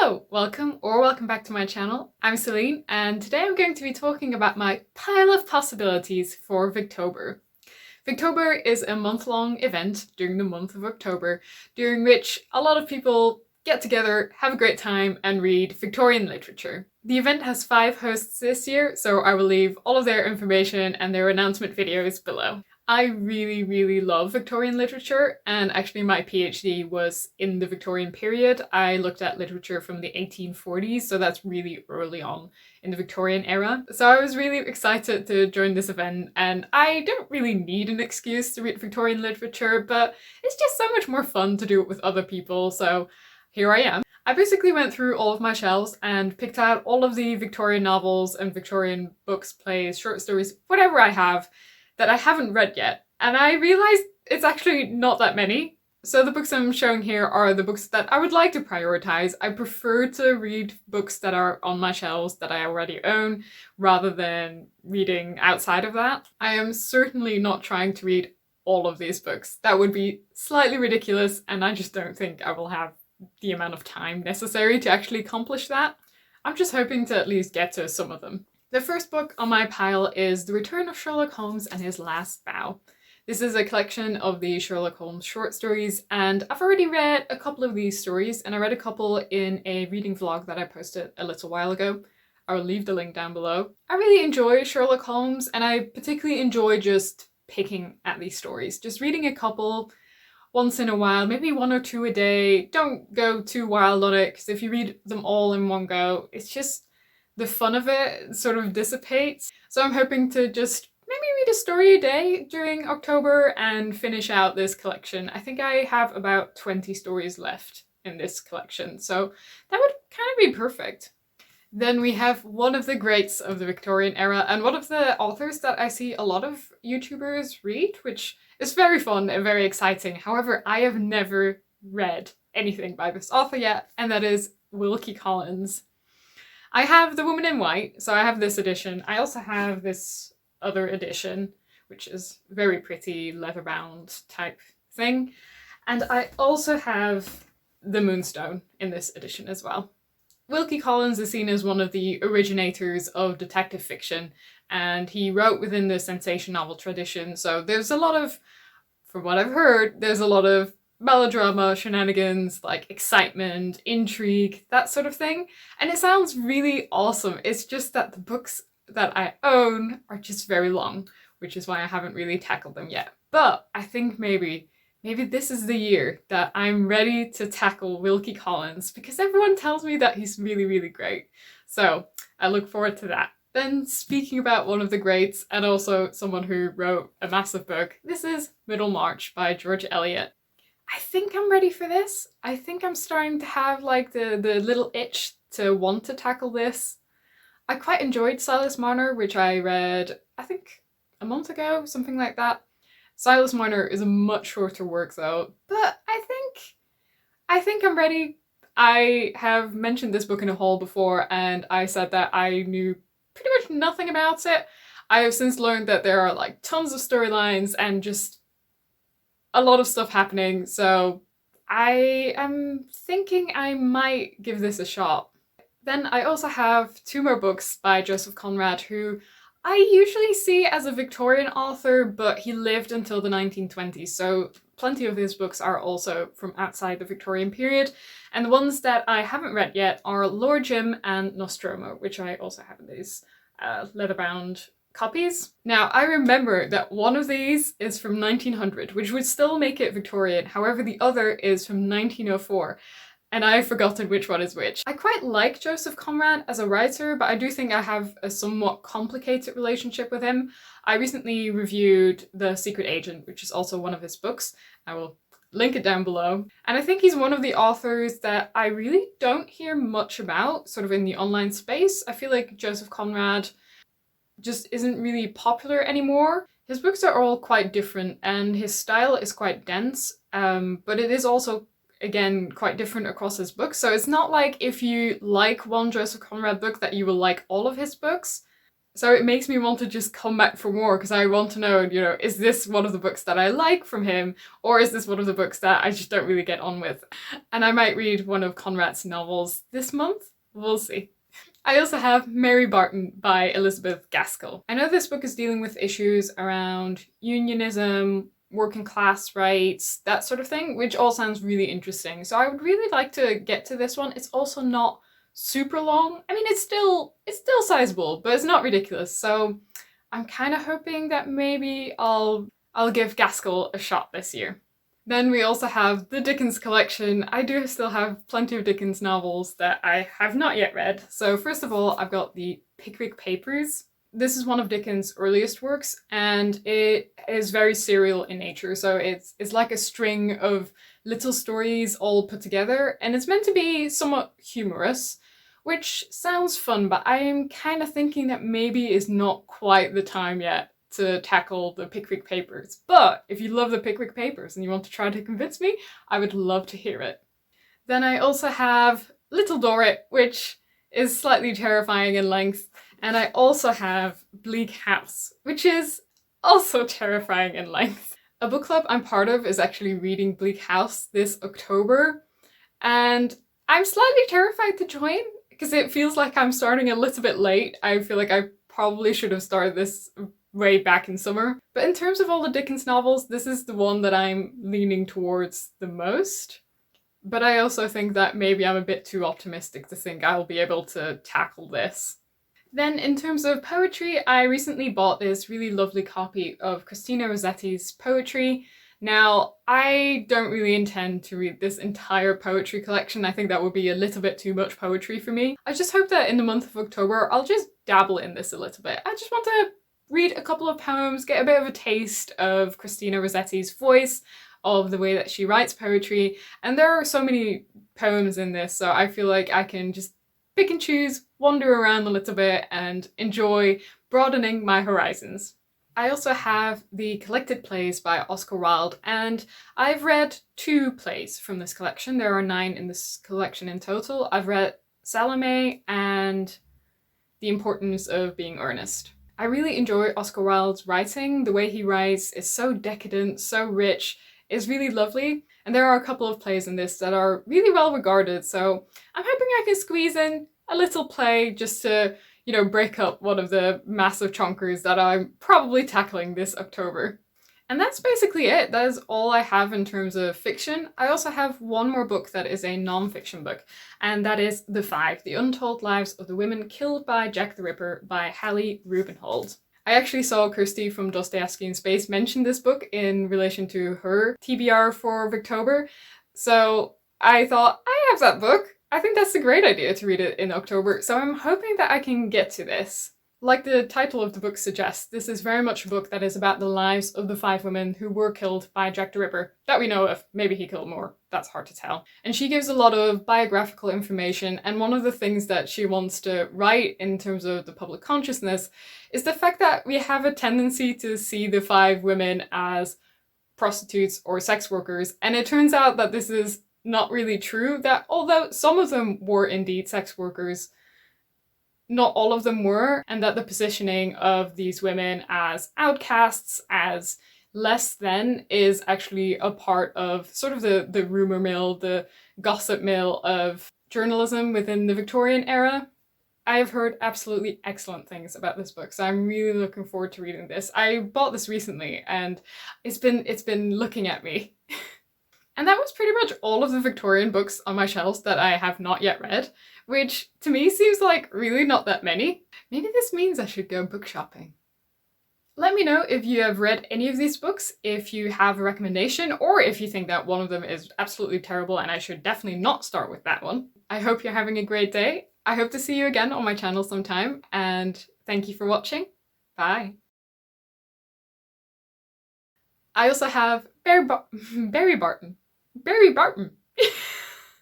Hello, welcome back to my channel. I'm Celine and today I'm going to be talking about my pile of possibilities for Victober. Victober is a month-long event during the month of October, during which a lot of people get together, have a great time and read Victorian literature. The event has 5 hosts this year, so I will leave all of their information and their announcement videos below. I really love Victorian literature, and actually my PhD was in the Victorian period. I looked at literature from the 1840s, so that's really early on in the Victorian era. So I was really excited to join this event, and I don't really need an excuse to read Victorian literature, but it's just so much more fun to do it with other people, so here I am. I basically went through all of my shelves and picked out all of the Victorian novels and Victorian books, plays, short stories, whatever I have, that I haven't read yet, and I realised it's actually not that many. So the books I'm showing here are the books that I would like to prioritise. I prefer to read books that are on my shelves that I already own, rather than reading outside of that. I am certainly not trying to read all of these books. That would be slightly ridiculous, and I just don't think I will have the amount of time necessary to actually accomplish that. I'm just hoping to at least get to some of them. The first book on my pile is The Return of Sherlock Holmes and His Last Vow. This is a collection of the Sherlock Holmes short stories, and I've already read a couple of these stories, and I read a couple in a reading vlog that I posted a little while ago. I will leave the link down below. I really enjoy Sherlock Holmes, and I particularly enjoy just picking at these stories. Just reading a couple once in a while, maybe 1 or 2 a day. Don't go too wild on it, because if you read them all in one go, it's just the fun of it sort of dissipates. So I'm hoping to just maybe read a story a day during October and finish out this collection. I think I have about 20 stories left in this collection, so that would kind of be perfect. Then we have one of the greats of the Victorian era and one of the authors that I see a lot of YouTubers read, which is very fun and very exciting. However, I have never read anything by this author yet, and that is Wilkie Collins. I have The Woman in White, so I have this edition. I also have this other edition, which is very pretty, leather-bound type thing. And I also have the Moonstone in this edition as well. Wilkie Collins is seen as one of the originators of detective fiction, and he wrote within the sensation novel tradition, so there's a lot of, from what I've heard, there's a lot of melodrama, shenanigans, like excitement, intrigue, that sort of thing. And it sounds really awesome. It's just that the books that I own are just very long, which is why I haven't really tackled them yet. But I think maybe this is the year that I'm ready to tackle Wilkie Collins, because everyone tells me that he's really great. So I look forward to that. Then, speaking about one of the greats, and also someone who wrote a massive book, this is Middlemarch by George Eliot. I think I'm ready for this. I think I'm starting to have like the little itch to want to tackle this. I quite enjoyed Silas Marner, which I read, I think, a month ago, something like that. Silas Marner is a much shorter work though, but I think I'm ready. I have mentioned this book in a haul before, and I said that I knew pretty much nothing about it. I have since learned that there are like tons of storylines and just a lot of stuff happening, so I am thinking I might give this a shot. Then I also have 2 more books by Joseph Conrad, who I usually see as a Victorian author, but he lived until the 1920s, so plenty of his books are also from outside the Victorian period. And the ones that I haven't read yet are Lord Jim and Nostromo, which I also have in these leather-bound copies. Now, I remember that one of these is from 1900, which would still make it Victorian. However, the other is from 1904, and I've forgotten which one is which. I quite like Joseph Conrad as a writer, but I do think I have a somewhat complicated relationship with him. I recently reviewed The Secret Agent, which is also one of his books. I will link it down below. And I think he's one of the authors that I really don't hear much about, sort of in the online space. I feel like Joseph Conrad just isn't really popular anymore. His books are all quite different and his style is quite dense, but it is also, again, quite different across his books. So it's not like if you like one Joseph Conrad book that you will like all of his books. So it makes me want to just come back for more, because I want to know, you know, is this one of the books that I like from him, or is this one of the books that I just don't really get on with? And I might read one of Conrad's novels this month. We'll see. I also have Mary Barton by Elizabeth Gaskell. I know this book is dealing with issues around unionism, working class rights, that sort of thing, which all sounds really interesting. So I would really like to get to this one. It's also not super long. I mean, it's still sizable, but it's not ridiculous. So I'm kind of hoping that maybe I'll give Gaskell a shot this year. Then we also have the Dickens collection. I do still have plenty of Dickens novels that I have not yet read. So first of all, I've got the Pickwick Papers. This is one of Dickens' earliest works, and it is very serial in nature. So it's like a string of little stories all put together, and it's meant to be somewhat humorous, which sounds fun, but I'm kind of thinking that maybe it's not quite the time yet to tackle the Pickwick Papers. But if you love the Pickwick Papers and you want to try to convince me, I would love to hear it. Then I also have Little Dorrit, which is slightly terrifying in length. And I also have Bleak House, which is also terrifying in length. A book club I'm part of is actually reading Bleak House this October, and I'm slightly terrified to join because it feels like I'm starting a little bit late. I feel like I probably should have started this way back in summer. But in terms of all the Dickens novels, this is the one that I'm leaning towards the most. But I also think that maybe I'm a bit too optimistic to think I'll be able to tackle this. Then in terms of poetry, I recently bought this really lovely copy of Christina Rossetti's poetry. Now, I don't really intend to read this entire poetry collection. I think that would be a little bit too much poetry for me. I just hope that in the month of October, I'll just dabble in this a little bit. I just want to read a couple of poems, get a bit of a taste of Christina Rossetti's voice, of the way that she writes poetry. And there are so many poems in this, so I feel like I can just pick and choose, wander around a little bit, and enjoy broadening my horizons. I also have the collected plays by Oscar Wilde, and I've read 2 plays from this collection. There are 9 in this collection in total. I've read Salome and The Importance of Being Earnest. I really enjoy Oscar Wilde's writing. The way he writes is so decadent, so rich, is really lovely. And there are a couple of plays in this that are really well regarded, so I'm hoping I can squeeze in a little play just to, you know, break up one of the massive chonkers that I'm probably tackling this October. And that's basically it. That is all I have in terms of fiction. I also have one more book that is a non-fiction book, and that is The Five: The Untold Lives of the Women Killed by Jack the Ripper by Hallie Rubenhold. I actually saw Kirsty from Dostoevsky in Space mention this book in relation to her TBR for Victober, so I thought, I have that book. I think that's a great idea to read it in October, so I'm hoping that I can get to this. Like the title of the book suggests, this is very much a book that is about the lives of the 5 women who were killed by Jack the Ripper, that we know of. Maybe he killed more, that's hard to tell. And she gives a lot of biographical information, and one of the things that she wants to write in terms of the public consciousness is the fact that we have a tendency to see the 5 women as prostitutes or sex workers, and it turns out that this is not really true, that although some of them were indeed sex workers, not all of them were, and that the positioning of these women as outcasts, as less than, is actually a part of sort of the rumour mill, the gossip mill of journalism within the Victorian era. I have heard absolutely excellent things about this book, so I'm really looking forward to reading this. I bought this recently, and it's been looking at me. And that was pretty much all of the Victorian books on my shelves that I have not yet read, which to me seems like really not that many. Maybe this means I should go book shopping. Let me know if you have read any of these books, if you have a recommendation, or if you think that one of them is absolutely terrible and I should definitely not start with that one. I hope you're having a great day. I hope to see you again on my channel sometime, and thank you for watching. Bye. I also have Barry Barton.